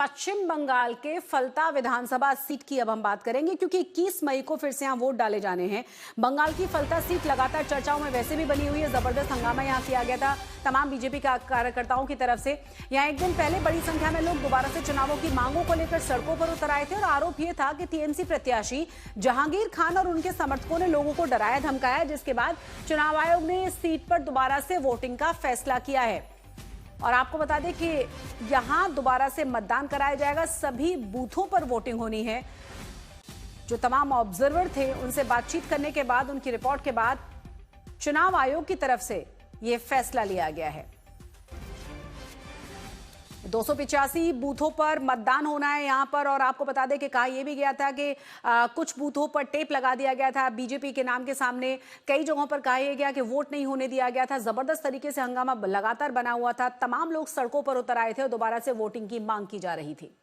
पश्चिम बंगाल के फलता विधानसभा सीट की अब हम बात करेंगे, क्योंकि 21 मई को फिर से यहां वोट डाले जाने हैं। बंगाल की फलता सीट लगातार चर्चाओं में वैसे भी बनी हुई है। जबरदस्त हंगामा यहां किया गया था तमाम बीजेपी कार्यकर्ताओं की तरफ से। यहां एक दिन पहले बड़ी संख्या में लोग दोबारा से चुनावों की मांगों को लेकर सड़कों पर उतर आए थे और आरोप यह था कि टीएमसी प्रत्याशी जहांगीर खान और उनके समर्थकों ने लोगों को डराया धमकाया, जिसके बाद चुनाव आयोग ने इस सीट पर दोबारा से वोटिंग का फैसला किया है। और आपको बता दें कि यहां दोबारा से मतदान कराया जाएगा, सभी बूथों पर वोटिंग होनी है। जो तमाम ऑब्जर्वर थे उनसे बातचीत करने के बाद, उनकी रिपोर्ट के बाद चुनाव आयोग की तरफ से यह फैसला लिया गया है। 285 बूथों पर मतदान होना है यहां पर। और आपको बता दें कि कहा यह भी गया था कि कुछ बूथों पर टेप लगा दिया गया था बीजेपी के नाम के सामने। कई जगहों पर कहा यह गया कि वोट नहीं होने दिया गया था। जबरदस्त तरीके से हंगामा लगातार बना हुआ था। तमाम लोग सड़कों पर उतर आए थे और दोबारा से वोटिंग की मांग की जा रही थी।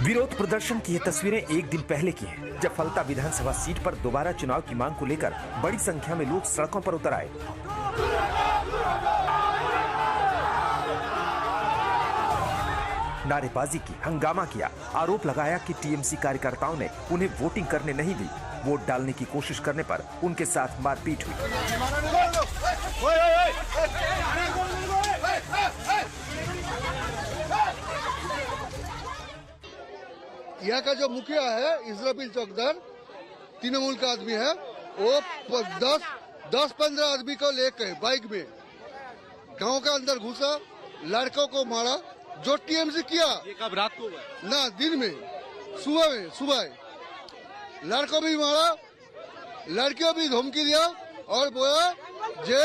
विरोध प्रदर्शन की ये तस्वीरें एक दिन पहले की हैं, जब फलता विधानसभा सीट पर दोबारा चुनाव की मांग को लेकर बड़ी संख्या में लोग सड़कों पर उतर आए। नारेबाजी की, हंगामा किया, आरोप लगाया कि टीएमसी कार्यकर्ताओं ने उन्हें वोटिंग करने नहीं दी। वोट डालने की कोशिश करने पर उनके साथ मारपीट हुई। यहाँ का जो मुखिया है इजराबिल चौकदार, तृणमूल का आदमी है, वो 10-15 आदमी को लेकर बाइक में गांव के अंदर घुसा, लड़कों को मारा। जो टीएमसी किया। ये कब रात को हुआ? ना, दिन में, सुबह लड़कों भी मारा, लड़कियों भी धमकी दिया और बोला जे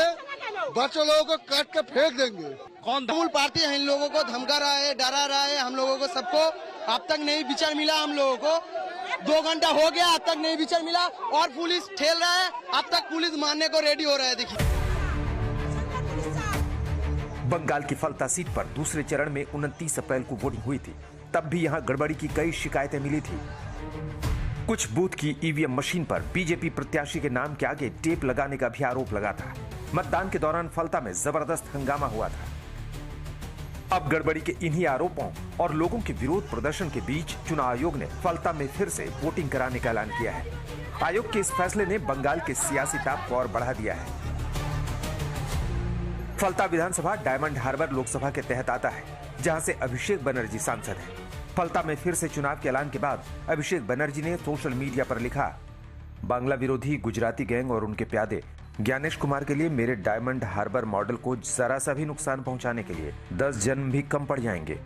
बच्चों लोगों को काट के फेंक देंगे। कौन तृणमूल पार्टी है, इन लोगों को धमका रहा है, डरा रहा है हम लोगों को, सबको। अब तक नहीं विचार मिला हम लोगों को। 2 घंटा हो गया, अब तक नहीं विचार मिला और पुलिस ठेल रहा है। अब तक पुलिस मारने को रेडी हो रहा है। देखिए, बंगाल की फलता सीट पर दूसरे चरण में 29 अप्रैल को वोटिंग हुई थी। तब भी यहां गड़बड़ी की कई शिकायतें मिली थी। कुछ बूथ की ईवीएम मशीन पर बीजेपी प्रत्याशी के नाम के आगे टेप लगाने का भी आरोप लगा था। मतदान के दौरान फलता में जबरदस्त हंगामा हुआ था। अब गड़बड़ी के इन्हीं आरोपों और लोगों के विरोध प्रदर्शन के बीच चुनाव आयोग ने फलता में फिर से वोटिंग कराने का ऐलान किया है। आयोग के इस फैसले ने बंगाल के सियासी ताप को और बढ़ा दिया है। फलता विधानसभा डायमंड हार्बर लोकसभा के तहत आता है, जहां से अभिषेक बनर्जी सांसद हैं। फलता में फिर से चुनाव के ऐलान के बाद अभिषेक बनर्जी ने सोशल मीडिया पर लिखा, बांग्ला विरोधी गुजराती गैंग और उनके प्यादे ज्ञानेश कुमार के लिए मेरे डायमंड हार्बर मॉडल को जरा सा भी नुकसान पहुंचाने के लिए 10 जन्म भी कम पड़ जाएंगे।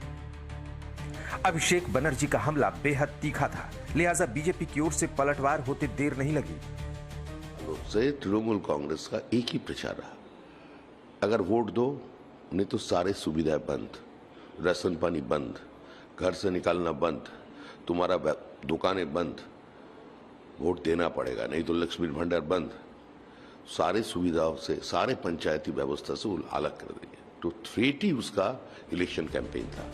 अभिषेक बनर्जी का हमला बेहद तीखा था, लिहाजा बीजेपी की ओर से पलटवार होते देर नहीं लगी। तृणमूल कांग्रेस का एक ही प्रचार रहा, अगर वोट दो, नहीं तो सारे सुविधाएं बंद, राशन पानी बंद, घर से निकालना बंद, तुम्हारा दुकानें बंद, वोट देना पड़ेगा, नहीं तो लक्ष्मी भंडार बंद। सारे सुविधाओं से, सारे पंचायती व्यवस्था से अलग कर देंगे। तो थ्रेट ही उसका इलेक्शन कैंपेन था।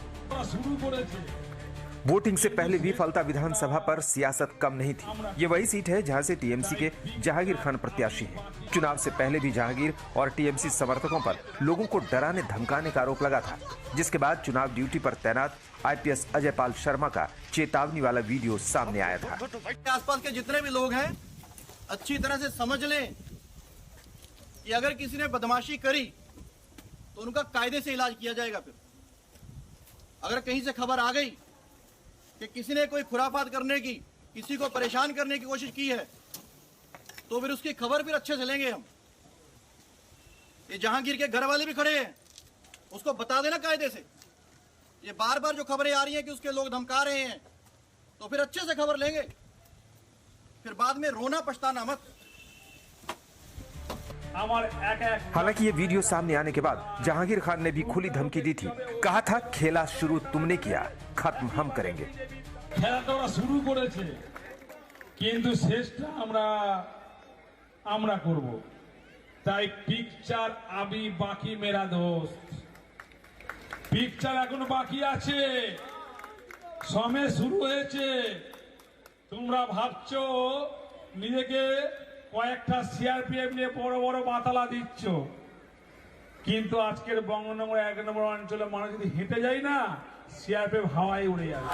वोटिंग से पहले भी फलता विधानसभा पर सियासत कम नहीं थी। ये वही सीट है जहां से टीएमसी के जहांगीर खान प्रत्याशी हैं। चुनाव से पहले भी जहांगीर और टीएमसी समर्थकों पर लोगों को डराने धमकाने का आरोप लगा था, जिसके बाद चुनाव ड्यूटी पर तैनात आईपीएस अजय पाल शर्मा का चेतावनी वाला वीडियो सामने आया था। आसपास के जितने भी लोग हैं अच्छी तरह से समझ लें कि अगर किसी ने बदमाशी करी तो उनका कायदे से इलाज किया जाएगा। फिर अगर कहीं से खबर आ गई कि किसी ने कोई खुराफात करने की, किसी को परेशान करने की कोशिश की है, तो फिर उसकी खबर फिर अच्छे से लेंगे हम। ये जहांगीर के घर वाले भी खड़े हैं, उसको बता देना कायदे से। ये बार बार जो खबरें आ रही हैं कि उसके लोग धमका रहे हैं, तो फिर अच्छे से खबर लेंगे, फिर बाद में रोना पछताना मत। हालांकि ये वीडियो सामने आने के बाद जहांगीर खान ने भी खुली धमकी दी थी। कहा था, खेला शुरू तुमने किया, खत्म हम करेंगे। কিন্তু শেষটা আমরা করব। তাই পিকচার আবি বাকি মেরা দোস্ত, পিকচার এখনো বাকি আছে, সময় শুরু হয়েছে। তোমরা ভাবছো নিজেকে কয়েকটা সিআরপিএফ নিয়ে বড় বড় মাতালা দিচ্ছ, কিন্তু আজকের বঙ্গনগর 1 নম্বর অঞ্চলে মানুষ যদি হেঁটে যায় না, সিআরপিএফ হাওয়ায় উড়ে যাবে।